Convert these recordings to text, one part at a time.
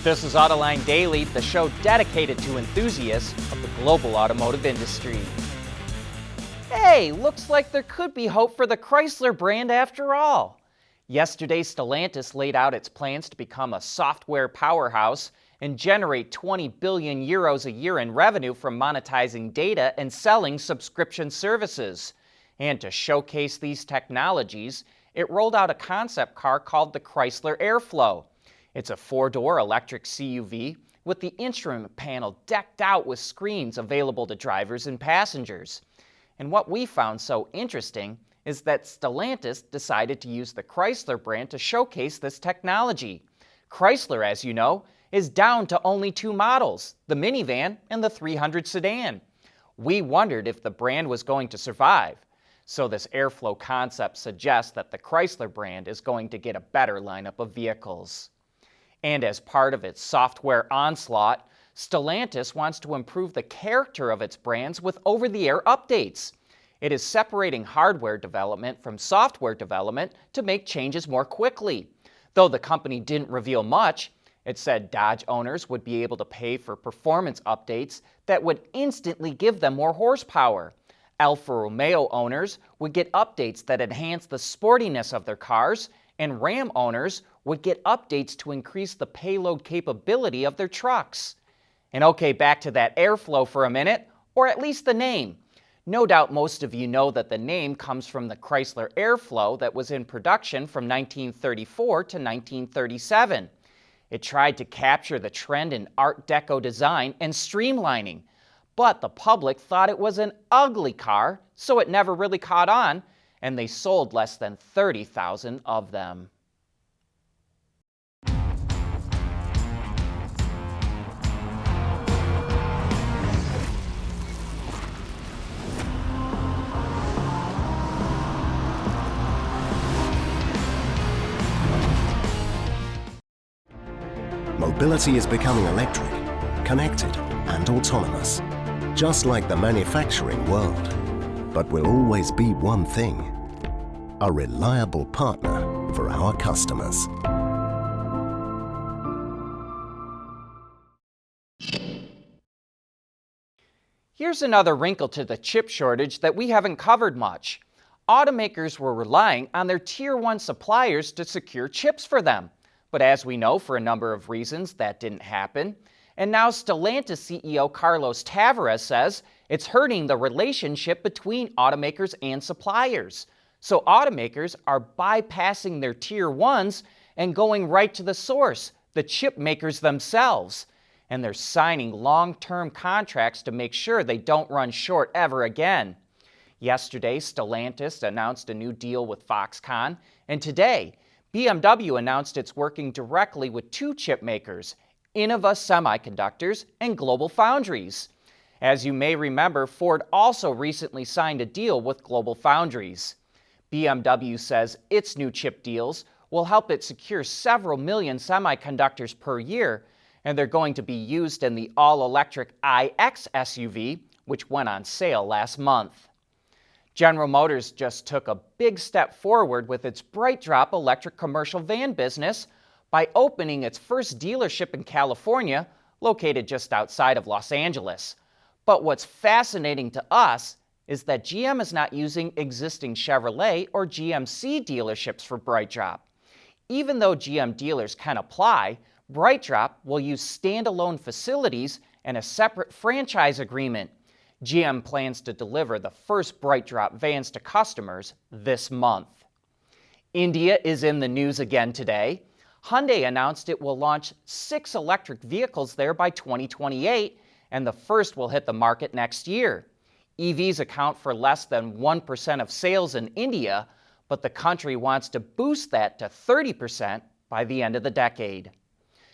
This is Autoline Daily, the show dedicated to enthusiasts of the global automotive industry. Hey, looks like there could be hope for the Chrysler brand after all. Yesterday, Stellantis laid out its plans to become a software powerhouse and generate 20 billion euros a year in revenue from monetizing data and selling subscription services. And to showcase these technologies, it rolled out a concept car called the Chrysler Airflow. It's a four-door electric CUV with the instrument panel decked out with screens available to drivers and passengers. And what we found so interesting is that Stellantis decided to use the Chrysler brand to showcase this technology. Chrysler, as you know, is down to only two models, the minivan and the 300 sedan. We wondered if the brand was going to survive. So this Airflow concept suggests that the Chrysler brand is going to get a better lineup of vehicles. And as part of its software onslaught, Stellantis wants to improve the character of its brands with over-the-air updates. It is separating hardware development from software development to make changes more quickly. Though the company didn't reveal much, it said Dodge owners would be able to pay for performance updates that would instantly give them more horsepower. Alfa Romeo owners would get updates that enhance the sportiness of their cars, and Ram owners would get updates to increase the payload capability of their trucks. And okay, back to that Airflow for a minute, or at least the name. No doubt most of you know that the name comes from the Chrysler Airflow that was in production from 1934 to 1937. It tried to capture the trend in Art Deco design and streamlining, but the public thought it was an ugly car, so it never really caught on, and they sold less than 30,000 of them. Mobility is becoming electric, connected, and autonomous, just like the manufacturing world. But will always be one thing: a reliable partner for our customers. Here's another wrinkle to the chip shortage that we haven't covered much. Automakers were relying on their Tier 1 suppliers to secure chips for them. But as we know, for a number of reasons, that didn't happen. And now Stellantis CEO Carlos Tavares says it's hurting the relationship between automakers and suppliers. So automakers are bypassing their Tier 1s and going right to the source, the chip makers themselves. And they're signing long-term contracts to make sure they don't run short ever again. Yesterday, Stellantis announced a new deal with Foxconn, and today, BMW announced it's working directly with two chip makers, Innova Semiconductors and Global Foundries. As you may remember, Ford also recently signed a deal with Global Foundries. BMW says its new chip deals will help it secure several million semiconductors per year, and they're going to be used in the all-electric iX SUV, which went on sale last month. General Motors just took a big step forward with its BrightDrop electric commercial van business by opening its first dealership in California, located just outside of Los Angeles. But what's fascinating to us is that GM is not using existing Chevrolet or GMC dealerships for BrightDrop. Even though GM dealers can apply, BrightDrop will use standalone facilities and a separate franchise agreement. GM plans to deliver the first BrightDrop vans to customers this month. India is in the news again today. Hyundai announced it will launch 6 electric vehicles there by 2028, and the first will hit the market next year. EVs account for less than 1% of sales in India, but the country wants to boost that to 30% by the end of the decade.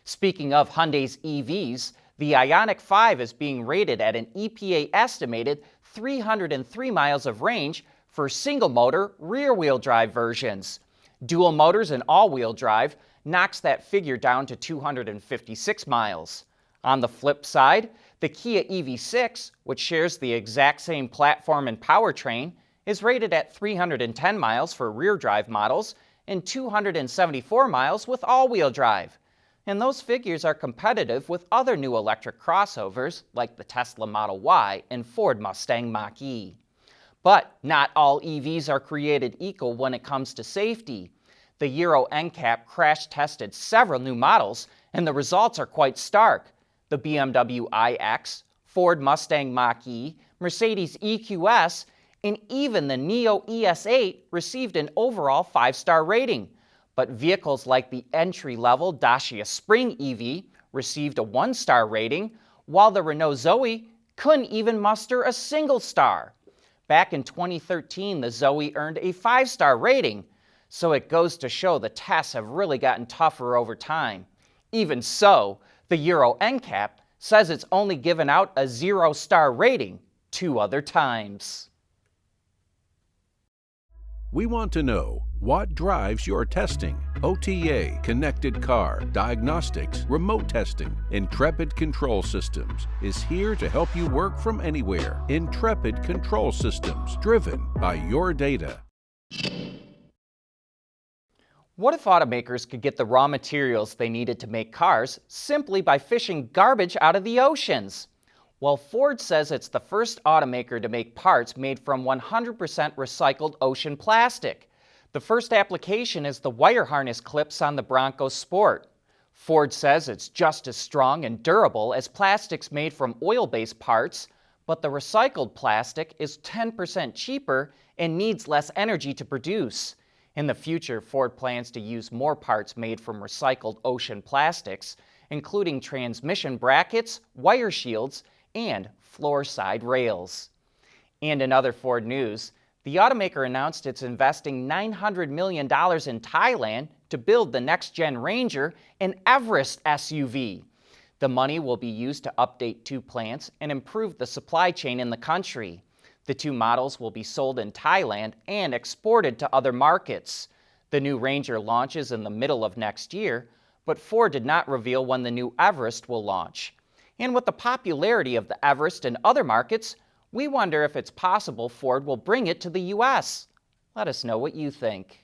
Speaking of Hyundai's EVs, the Ioniq 5 is being rated at an EPA estimated 303 miles of range for single-motor, rear-wheel drive versions. Dual motors and all-wheel drive knocks that figure down to 256 miles. On the flip side, the Kia EV6, which shares the exact same platform and powertrain, is rated at 310 miles for rear-drive models and 274 miles with all-wheel drive. and those figures are competitive with other new electric crossovers like the Tesla Model Y and Ford Mustang Mach-E. But not all EVs are created equal when it comes to safety. The Euro NCAP crash-tested several new models, and the results are quite stark. The BMW iX, Ford Mustang Mach-E, Mercedes EQS, and even the Neo ES8 received an overall 5-star rating. But vehicles like the entry-level Dacia Spring EV received a 1-star rating, while the Renault Zoe couldn't even muster a single star. Back in 2013, the Zoe earned a 5-star rating, so it goes to show the tests have really gotten tougher over time. Even so, the Euro NCAP says it's only given out a 0-star rating 2 other times. We want to know what drives your testing. OTA, connected car, diagnostics, remote testing. Intrepid Control Systems is here to help you work from anywhere. Intrepid Control Systems, driven by your data. What if automakers could get the raw materials they needed to make cars simply by fishing garbage out of the oceans? Well, Ford says it's the first automaker to make parts made from 100% recycled ocean plastic. The first application is the wire harness clips on the Bronco Sport. Ford says it's just as strong and durable as plastics made from oil-based parts, but the recycled plastic is 10% cheaper and needs less energy to produce. In the future, Ford plans to use more parts made from recycled ocean plastics, including transmission brackets, wire shields, and floor side rails. And in other Ford news, the automaker announced it's investing $900 million in Thailand to build the next-gen Ranger, an Everest SUV. The money will be used to update 2 plants and improve the supply chain in the country. The 2 models will be sold in Thailand and exported to other markets. The new Ranger launches in the middle of next year, but Ford did not reveal when the new Everest will launch. And with the popularity of the Everest in other markets, we wonder if it's possible Ford will bring it to the U.S. Let us know what you think.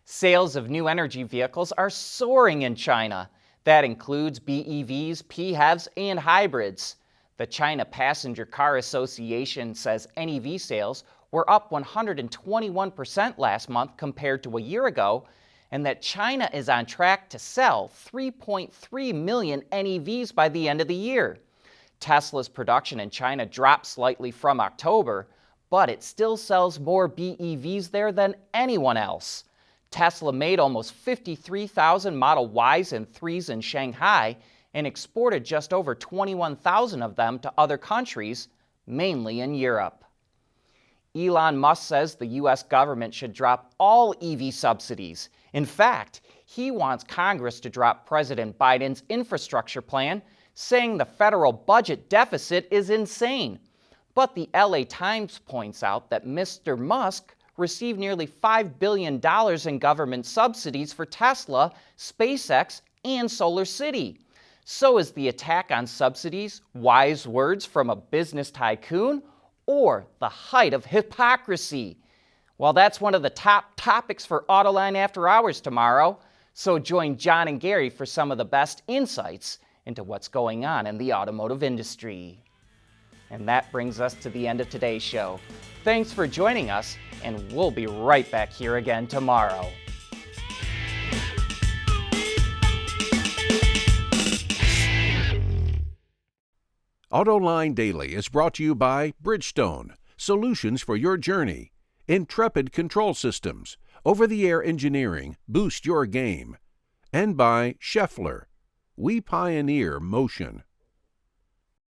Sales of new energy vehicles are soaring in China. That includes BEVs, PHEVs, and hybrids. The China Passenger Car Association says NEV sales were up 121% last month compared to a year ago, and that China is on track to sell 3.3 million NEVs by the end of the year. Tesla's production in China dropped slightly from October, but it still sells more BEVs there than anyone else. Tesla made almost 53,000 Model Ys and 3s in Shanghai and exported just over 21,000 of them to other countries, mainly in Europe. Elon Musk says the U.S. government should drop all EV subsidies. In fact, he wants Congress to drop President Biden's infrastructure plan, saying the federal budget deficit is insane. But the LA Times points out that Mr. Musk received nearly $5 billion in government subsidies for Tesla, SpaceX, and Solar City. So is the attack on subsidies wise words from a business tycoon or the height of hypocrisy? Well, that's one of the top topics for Autoline After Hours tomorrow, so join John and Gary for some of the best insights into what's going on in the automotive industry. And that brings us to the end of today's show. Thanks for joining us, and we'll be right back here again tomorrow. Autoline Daily is brought to you by Bridgestone, solutions for your journey. Intrepid Control Systems, over-the-air engineering, boost your game. And by Scheffler, we pioneer motion.